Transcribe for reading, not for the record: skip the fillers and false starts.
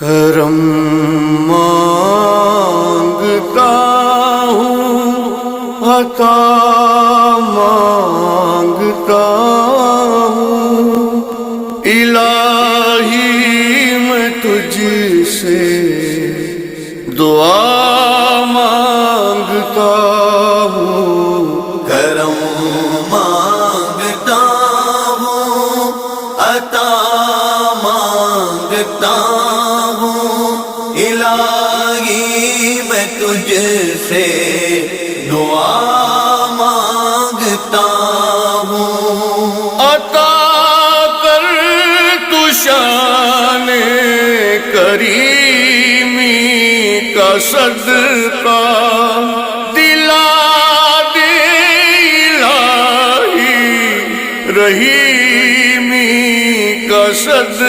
کرم مانگتا ہوں، عطا مانگتا ہوں، الہی میں تجھ سے دعا مانگتا ہوں۔ کرم مانگتا ہوں، عطا مانگتا ہوں، الہی میں تجھ سے دعا مانگتا ہوں۔ عطا کر تو شان کریمی کا صدقہ، دلا دے الہی رحیمی کا صدقہ۔